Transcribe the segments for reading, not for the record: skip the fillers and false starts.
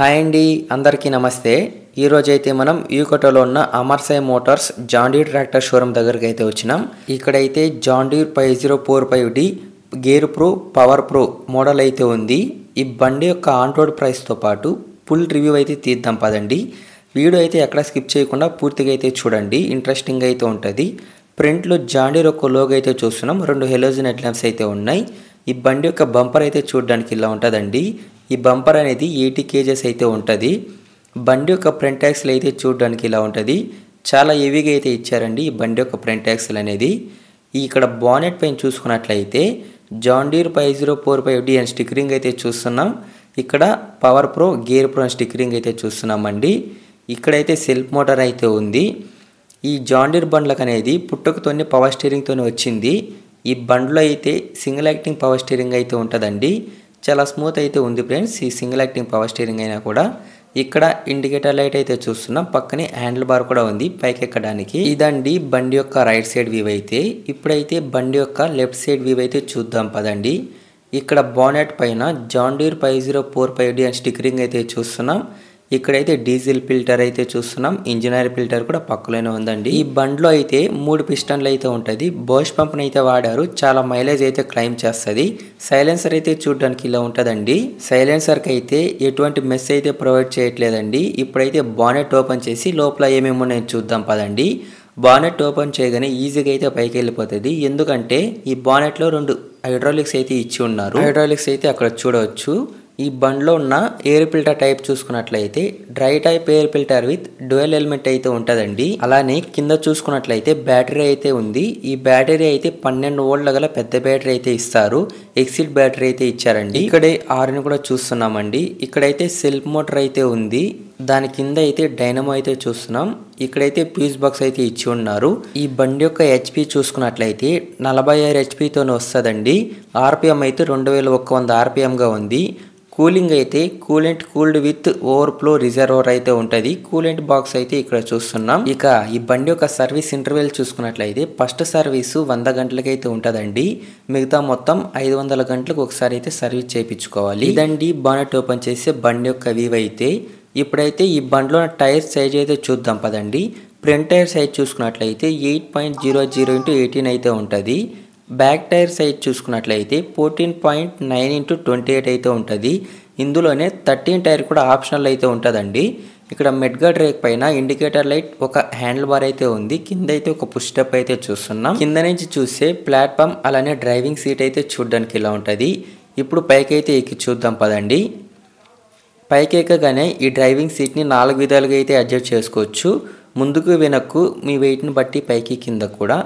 Hi అండి, అందరికీ నమస్తే. ఈరోజైతే మనం యూకటోలో ఉన్న Amarsai motors John Deere tractor showroom దగ్గరికి అయితే వచ్చినాం. ఇక్కడైతే John Deere 5045D gear pro power pro model అయితే ఉంది. ఈ బండి యొక్క ఆన్ రోడ్ ప్రైస్తో పాటు ఫుల్ రివ్యూ అయితే తీద్దాం పదండి. వీడియో అయితే ఎక్కడ స్కిప్ చేయకుండా పూర్తిగా అయితే చూడండి, ఇంట్రెస్టింగ్ అయితే ఉంటుంది. ఫ్రంట్లో జాన్ డీర్ ఒక లోగో అయితే చూస్తున్నాం, 2 హెలోజన్ హెడ్ ల్యాంప్స్ అయితే ఉన్నాయి. ఈ బండి యొక్క బంపర్ అయితే చూడడానికి ఇలా ఉంటుందండి. ఈ బంపర్ అనేది 80 kgs అయితే ఉంటుంది. బండి యొక్క ఫ్రంట్ యాక్సిల్ అయితే చూడడానికి ఇలా ఉంటుంది. చాలా హెవీగా అయితే ఇచ్చారండి ఈ బండి యొక్క ఫ్రంట్ యాక్సిల్ అనేది. ఇక్కడ బానెట్ పైన చూసుకున్నట్లయితే జాన్ డీర్ 5045D అని స్టిక్కరింగ్ అయితే చూస్తున్నాం. ఇక్కడ పవర్ ప్రో గేర్ ప్రో అని స్టిక్కరింగ్ అయితే చూస్తున్నామండి. ఇక్కడైతే సెల్ఫ్ మోటార్ అయితే ఉంది. ఈ జాన్ డీర్ బండ్లకు అనేది పుట్టుకతోనే పవర్ స్టీరింగ్తోనే వచ్చింది. ఈ బండ్లో అయితే సింగిల్ యాక్టింగ్ పవర్ స్టీరింగ్ అయితే ఉంటుందండి. చాలా స్మూత్ అయితే ఉంది ఫ్రెండ్స్ ఈ సింగిల్ యాక్టింగ్ పవర్ స్టీరింగ్ అయినా కూడా. ఇక్కడ ఇండికేటర్ లైట్ అయితే చూస్తున్నాం, పక్కనే హ్యాండిల్ బార్ కూడా ఉంది పైకి ఎక్కడానికి. ఇదండి బండి యొక్క రైట్ సైడ్ వ్యూ అయితే. ఇప్పుడైతే బండి యొక్క లెఫ్ట్ సైడ్ వ్యూ అయితే చూద్దాం పదండి. ఇక్కడ బానెట్ పైన జాన్ డీర్ 5045D అని స్టిక్కరింగ్ అయితే చూస్తున్నాం. ఇక్కడైతే డీజిల్ ఫిల్టర్ అయితే చూస్తున్నాం, ఇంజిన్ ఆయిల్ ఫిల్టర్ కూడా పక్కలోనే ఉందండి. ఈ బండ్లో అయితే 3 పిస్టన్లు అయితే ఉంటుంది. బోష్ పంప్ని అయితే వాడారు, చాలా మైలేజ్ అయితే క్లైమ్ చేస్తుంది. సైలెన్సర్ అయితే చూడడానికి ఇలా ఉంటుందండి. సైలెన్సర్కి అయితే ఎటువంటి మెస్ అయితే ప్రొవైడ్ చేయట్లేదండి. ఇప్పుడైతే బానెట్ ఓపెన్ చేసి లోపల ఏమేమో నేను చూద్దాం పదండి. బానెట్ ఓపెన్ చేయగానే ఈజీగా అయితే పైకి వెళ్ళిపోతుంది, ఎందుకంటే ఈ బానెట్లో 2 హైడ్రాలిక్స్ అయితే ఇచ్చి ఉన్నారు. హైడ్రాలిక్స్ అయితే అక్కడ చూడవచ్చు. ఈ బండ్లో ఉన్న ఎయిర్ ఫిల్టర్ టైప్ చూసుకున్నట్లయితే dry type air filter with dual element అయితే ఉంటుందండి. అలానే కింద చూసుకున్నట్లయితే బ్యాటరీ అయితే ఉంది. ఈ బ్యాటరీ అయితే 12 వోల్ట్ల గల పెద్ద బ్యాటరీ అయితే ఇస్తారు. ఎక్సిట్ బ్యాటరీ అయితే ఇచ్చారండి. ఇక్కడే ఆర్ని కూడా చూస్తున్నామండి. ఇక్కడైతే సెల్ఫ్ మోటార్ అయితే ఉంది, దాని కింద అయితే డైనమో అయితే చూస్తున్నాం. ఇక్కడైతే ఫ్యూజ్ బాక్స్ అయితే ఇచ్చి ఉన్నారు. ఈ బండి యొక్క హెచ్పి చూసుకున్నట్లయితే 46 హెచ్పితోనే వస్తుందండి. ఆర్పిఎం అయితే 2100 ఆర్పిఎంగా ఉంది. కూలింగ్ అయితే కూలెంట్ కూల్డ్ విత్ ఓవర్ఫ్లో రిజర్వర్ అయితే ఉంటుంది. కూలెంట్ బాక్స్ అయితే ఇక్కడ చూస్తున్నాం. ఇక ఈ బండి యొక్క సర్వీస్ ఇంటర్వెల్ చూసుకున్నట్లయితే ఫస్ట్ సర్వీసు 100 గంటలకైతే ఉంటుందండి. మిగతా మొత్తం 500 గంటలకు ఒకసారి అయితే సర్వీస్ చేయించుకోవాలి. ఇదండి బానెట్ ఓపెన్ చేసే బండి యొక్క వ్యూ అయితే. ఇప్పుడైతే ఈ బండిలో టైర్ సైజ్ అయితే చూద్దాం పదండి. ఫ్రంట్ టైర్ సైజ్ చూసుకున్నట్లయితే 8.00x18 అయితే ఉంటుంది. బ్యాక్ టైర్ సైజ్ చూసుకున్నట్లయితే 14.9x28 అయితే ఉంటుంది. ఇందులోనే 13 టైర్ కూడా ఆప్షనల్ అయితే ఉంటుందండి. ఇక్కడ మెడ్గార్డ్ రేక్ పైన ఇండికేటర్ లైట్, ఒక హ్యాండిల్ బార్ అయితే ఉంది. కింద అయితే ఒక పుష్ స్టెప్ అయితే చూస్తున్నాం. కింద నుంచి చూస్తే ప్లాట్ఫామ్ అలానే డ్రైవింగ్ సీట్ అయితే చూడడానికి ఇలా ఉంటుంది. ఇప్పుడు పైకి అయితే ఎక్కి చూద్దాం పదండి. పైకి ఎక్కగానే ఈ డ్రైవింగ్ సీట్ని 4 విధాలుగా అయితే అడ్జస్ట్ చేసుకోవచ్చు. ముందుకు వెనక్కు మీ వెయిట్ని బట్టి పైకి కింద కూడా.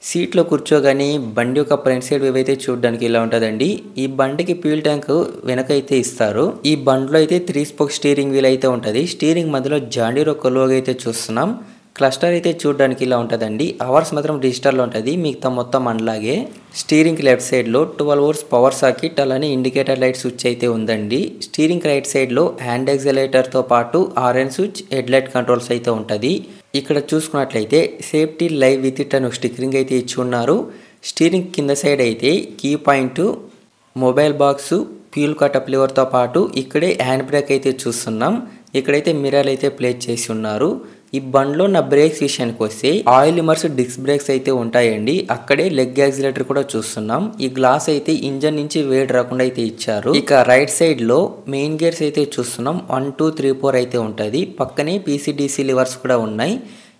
సీట్లో కూర్చోగానే బండి యొక్క ఫ్రంట్ సైడ్ వ్యూ అయితే చూడడానికి ఇలా ఉంటుందండి. ఈ బండికి ఫ్యూల్ ట్యాంక్ వెనకైతే ఇస్తారు. ఈ బండిలో అయితే 3 స్పోక్ స్టీరింగ్ వీల్ అయితే ఉంటుంది. స్టీరింగ్ మధ్యలో జాన్ డీర్ ఒక లోగో అయితే చూస్తున్నాం. క్లస్టర్ అయితే చూడడానికి ఇలా ఉంటుందండి. అవర్స్ మాత్రం డిజిటల్లో ఉంటుంది, మిగతా మొత్తం అలాగే. స్టీరింగ్ లెఫ్ట్ సైడ్లో 12 వోల్ట్స్ పవర్ సాకెట్ అలానే ఇండికేటర్ లైట్ స్విచ్ అయితే ఉందండి. స్టీరింగ్ రైట్ సైడ్లో హ్యాండ్ ఎక్సలేటర్తో పాటు ఆర్ఎన్ స్విచ్, హెడ్ లైట్ కంట్రోల్స్ అయితే ఉంటుంది. ఇక్కడ చూసుకున్నట్లయితే సేఫ్టీ లైవ్ విత్ ఇట్ అని స్టిక్కరింగ్ అయితే ఇచ్చి ఉన్నారు. స్టీరింగ్ కింద సైడ్ అయితే key point, mobile box, fuel cutoff లివర్తో పాటు ఇక్కడే హ్యాండ్ బ్రేక్ అయితే చూస్తున్నాం. ఇక్కడైతే మిర్రర్ అయితే ప్లేస్ చేసి ఉన్నారు. ఈ బండ్లో నా బ్రేక్స్ విషయానికి వస్తే ఆయిల్ ఇమర్స్ డిస్క్ బ్రేక్స్ అయితే ఉంటాయండి. అక్కడే లెగ్ యాక్సిలేటర్ కూడా చూస్తున్నాం. ఈ గ్లాస్ అయితే ఇంజన్ నుంచి వేడి రాకుండా అయితే ఇచ్చారు. ఇక రైట్ సైడ్ లో మెయిన్ గేర్స్ అయితే చూస్తున్నాం. 1 2 3 4 అయితే ఉంటుంది. పక్కనే పీసీడీసీ లివర్స్ కూడా ఉన్నాయి.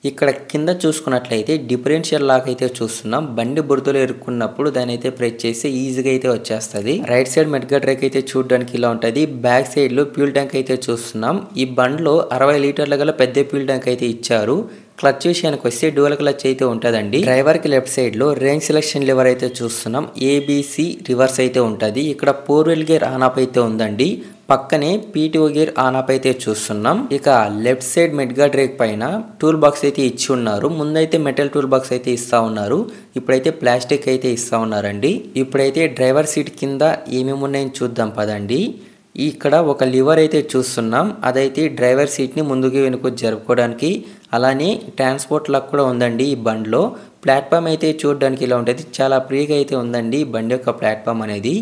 ఇక్కడ కింద చూసుకున్నట్లయితే డిఫరెన్షియల్ లాక్ అయితే చూస్తున్నాం. బండి బురదలో ఇరుక్కున్నప్పుడు దాన్ని అయితే ప్రెస్ చేసి ఈజీగా అయితే వచ్చేస్తుంది. రైట్ సైడ్ మెడ్గార్డ్ రేక్ అయితే చూడడానికి ఇలా ఉంటుంది. బ్యాక్ సైడ్ లో ఫ్యూల్ ట్యాంక్ అయితే చూస్తున్నాం. ఈ బండిలో 60 లీటర్ల గల పెద్ద ఫ్యూల్ ట్యాంక్ అయితే ఇచ్చారు. క్లచ్ విషయానికి వస్తే డ్యూయల్ క్లచ్ అయితే ఉంటుందండి. డ్రైవర్ కి లెఫ్ట్ సైడ్ లో రేంజ్ సెలెక్షన్ లివర్ అయితే చూస్తున్నాం. ఏబిసి రివర్స్ అయితే ఉంటుంది. ఇక్కడ 4 వీల్ గేర్ ఆన్ ఆఫ్ అయితే ఉందండి. పక్కనే పీటీఓ గేర్ ఆన్ ఆఫ్ అయితే చూస్తున్నాం. ఇక లెఫ్ట్ సైడ్ మెడ్గార్డ్ రేక్ పైన టూల్ బాక్స్ అయితే ఇచ్చి ఉన్నారు. ముందైతే మెటల్ టూల్ బాక్స్ అయితే ఇస్తా ఉన్నారు, ఇప్పుడైతే ప్లాస్టిక్ అయితే ఇస్తా ఉన్నారండి. ఇప్పుడైతే డ్రైవర్ సీట్ కింద ఏమేమి ఉన్నాయని చూద్దాం పదండి. ఇక్కడ ఒక లివర్ అయితే చూస్తున్నాం. అదైతే డ్రైవర్ సీట్ని ముందుకు వెనుక జరుపుకోవడానికి, అలానే ట్రాన్స్పోర్ట్ లాక్ కూడా ఉందండి ఈ బండిలో. ప్లాట్ఫామ్ అయితే చూడడానికి ఇలా ఉంటుంది, చాలా ఫ్రీగా అయితే ఉందండి ఈ బండి యొక్క ప్లాట్ఫామ్ అనేది.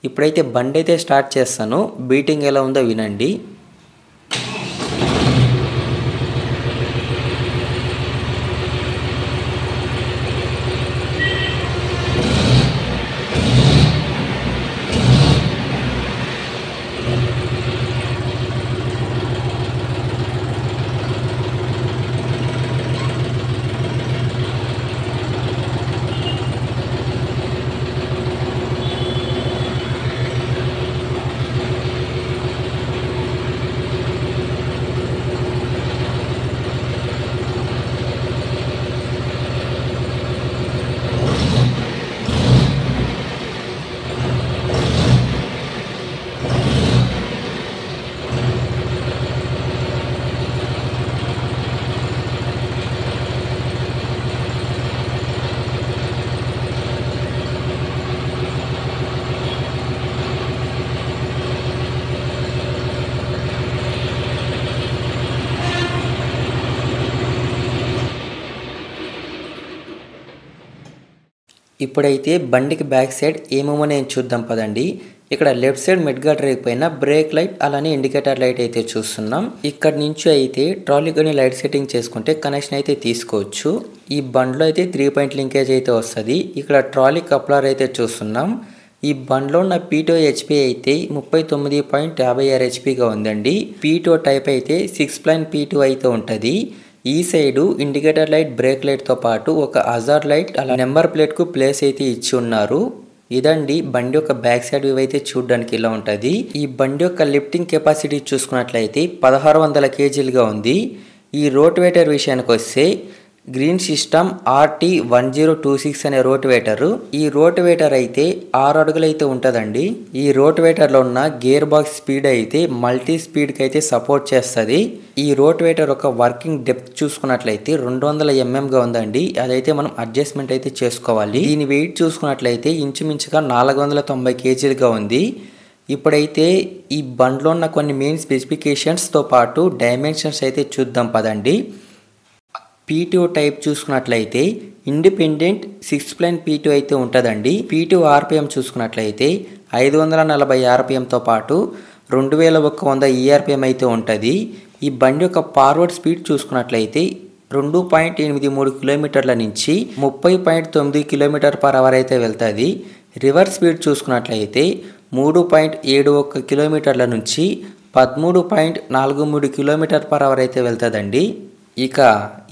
ఇప్పుడైతే బండి అయితే స్టార్ట్ చేస్తాను, బీటింగ్ ఎలా ఉందో వినండి. ఇప్పుడైతే బండికి బ్యాక్ సైడ్ ఏమేమో నేను చూద్దాం పదండి. ఇక్కడ లెఫ్ట్ సైడ్ మిడ్ గార్డ్ రేక్ పైన బ్రేక్ లైట్ అలానే ఇండికేటర్ లైట్ అయితే చూస్తున్నాం. ఇక్కడ నుంచి అయితే ట్రాలీకి లైట్ సెట్టింగ్ చేసుకుంటే కనెక్షన్ అయితే తీసుకోవచ్చు. ఈ బండ్లో అయితే 3 పాయింట్ లింకేజ్ అయితే వస్తుంది. ఇక్కడ ట్రాలీ కప్లర్ అయితే చూస్తున్నాం. ఈ బండ్లో ఉన్న P2 HP అయితే 39.56 హెచ్పిగా ఉందండి. P2 టైప్ అయితే 6.P2 అయితే ఉంటుంది. ఈ సైడు ఇండికేటర్ లైట్ బ్రేక్ లైట్తో పాటు ఒక హజార్డ్ లైట్ అలా నెంబర్ ప్లేట్కు ప్లేస్ అయితే ఇచ్చి ఉన్నారు. ఇదండి బండి యొక్క బ్యాక్ సైడ్ వ్యూ అయితే చూడడానికి ఇలా ఉంటుంది. ఈ బండి యొక్క లిఫ్టింగ్ కెపాసిటీ చూసుకున్నట్లయితే 1600 kgలుగా ఉంది. ఈ రోటివేటర్ విషయానికి వస్తే గ్రీన్ సిస్టమ్ RT1026 అనే రోటివేటర్. ఈ రోటివేటర్ అయితే 6 అడుగులు అయితే ఉంటుందండి. ఈ రోటివేటర్లో ఉన్న గేర్ బాక్స్ స్పీడ్ అయితే మల్టీ స్పీడ్కి అయితే సపోర్ట్ చేస్తుంది. ఈ రోటివేటర్ ఒక వర్కింగ్ డెప్త్ చూసుకున్నట్లయితే 200 mmగా ఉందండి. అదైతే మనం అడ్జస్ట్మెంట్ అయితే చేసుకోవాలి. దీని వెయిట్ చూసుకున్నట్లయితే ఇంచుమించుగా 490 kgలుగా ఉంది. ఇప్పుడైతే ఈ బండ్లో ఉన్న కొన్ని మెయిన్ స్పెసిఫికేషన్స్తో పాటు డైమెన్షన్స్ అయితే చూద్దాం పదండి. P2 టైప్ చూసుకున్నట్లయితే ఇండిపెండెంట్ 6.P2 అయితే ఉంటుందండి. P2 RPM చూసుకున్నట్లయితే 540 RPMతో పాటు 2100 ERPM అయితే ఉంటుంది. ఈ బండి యొక్క ఫార్వర్డ్ స్పీడ్ చూసుకున్నట్లయితే 2.83 కిలోమీటర్ల నుంచి 30.9 km/h అయితే వెళ్తుంది. రివర్స్ స్పీడ్ చూసుకున్నట్లయితే 3.71 కిలోమీటర్ల నుంచి 13.43 km/h అయితే వెళ్తుందండి. ఇక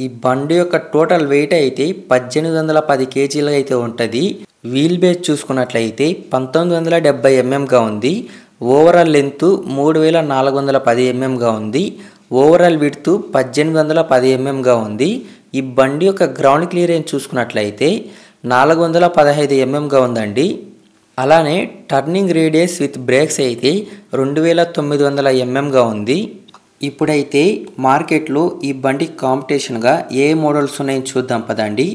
ఈ బండి యొక్క టోటల్ వెయిట్ అయితే 1810 kgలు అయితే ఉంటుంది. వీల్ బేస్ చూసుకున్నట్లయితే 1970 mmగా ఉంది. ఓవరాల్ లెంత్ 3410 mmగా ఉంది. ఓవరాల్ విడ్త్ 1810 mmగా ఉంది. ఈ బండి యొక్క గ్రౌండ్ క్లియరెన్స్ చూసుకున్నట్లయితే 415 mmగా ఉందండి. అలానే టర్నింగ్ రేడియస్ విత్ బ్రేక్స్ అయితే 2900 mmగా ఉంది. ఇప్పుడైతే మార్కెట్లో ఈ బండి కాంపిటీషన్గా ఏ మోడల్స్ ఉన్నాయని చూద్దాం పదండి.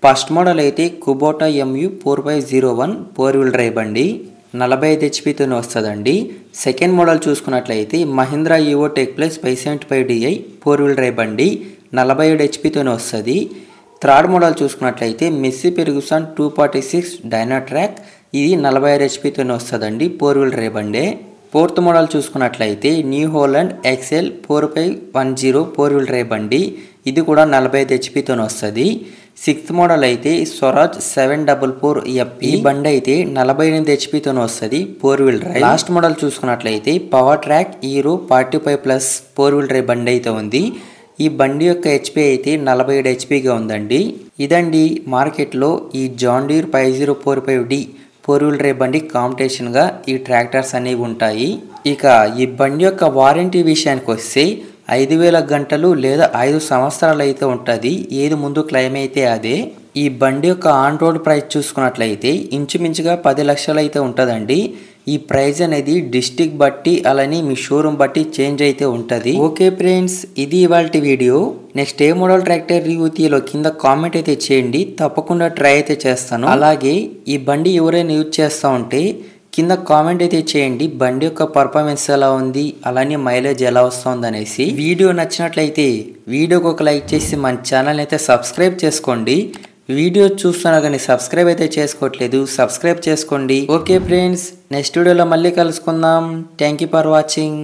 ఫస్ట్ మోడల్ అయితే కుబోటా MU 4501 4 వీల్ డ్రైవ్ బండి 45 HPతోనే వస్తుందండి. సెకండ్ మోడల్ చూసుకున్నట్లయితే Mahindra Evo Tech Plus 575Di 4 wheel drive బండి 47 HPతోనే వస్తుంది. థర్డ్ మోడల్ చూసుకున్నట్లయితే మెస్సీ ఫెర్గుసన్ 246 డైనాట్రాక్ ఇది 46 HPతోనే వస్తుందండి. 4 వీల్ డ్రైవ్ బండి. ఫోర్త్ మోడల్ చూసుకున్నట్లయితే New Holland XL 4510 4 wheel drive బండి ఇది కూడా 45 HPతోనే వస్తుంది. సిక్స్త్ మోడల్ అయితే స్వరాజ్ 744F ఈ బండి అయితే 48 HPతోనే వస్తుంది 4 వీల్ డ్రైవ్. లాస్ట్ మోడల్ చూసుకున్నట్లయితే Powertrac Hero 45+ 4 wheel drive బండి అయితే ఉంది. ఈ బండి యొక్క HP అయితే 47 HPగా ఉందండి. ఇదండి మార్కెట్లో ఈ John Deere 5045D 4 wheel drive బండి కాంపిటీషన్గా ఈ ట్రాక్టర్స్ అనేవి ఉంటాయి. ఇక ఈ బండి యొక్క వారంటీ విషయానికి వస్తే 5000 గంటలు లేదా 5 సంవత్సరాలు అయితే ఉంటుంది. ఏది ముందు క్లెయిమ్ అయితే అదే. ఈ బండి యొక్క ఆన్ రోడ్ ప్రైస్ చూసుకున్నట్లయితే ఇంచుమించుగా 10 లక్షలు అయితే ఉంటుందండి. ఈ ప్రైస్ అనేది డిస్ట్రిక్ట్ బట్టి అలానే మీ షోరూమ్ బట్టి చేంజ్ అయితే ఉంటుంది. ఓకే ఫ్రెండ్స్, ఇది ఇవాల్టి వీడియో. నెక్స్ట్ ఏ మోడల్ ట్రాక్టర్ రివ్యూ తీయలో కింద కామెంట్ అయితే చేయండి, తప్పకుండా ట్రై అయితే చేస్తాను. అలాగే ఈ బండి ఎవరైనా యూజ్ చేస్తూ ఉంటే కింద కామెంట్ అయితే చేయండి, బండి యొక్క పర్ఫార్మెన్స్ ఎలా ఉంది అలానే మైలేజ్ ఎలా వస్తుంది అనేసి. వీడియో నచ్చినట్లయితే వీడియోకి ఒక లైక్ చేసి మన ఛానల్ అయితే సబ్స్క్రైబ్ చేసుకోండి. వీడియో చూస్తున్నా కానీ సబ్స్క్రైబ్ అయితే చేసుకోవట్లేదు, సబ్స్క్రైబ్ చేసుకోండి. ఓకే ఫ్రెండ్స్, నెక్స్ట్ వీడియోలో మళ్ళీ కలుసుకుందాం. Thank you for watching.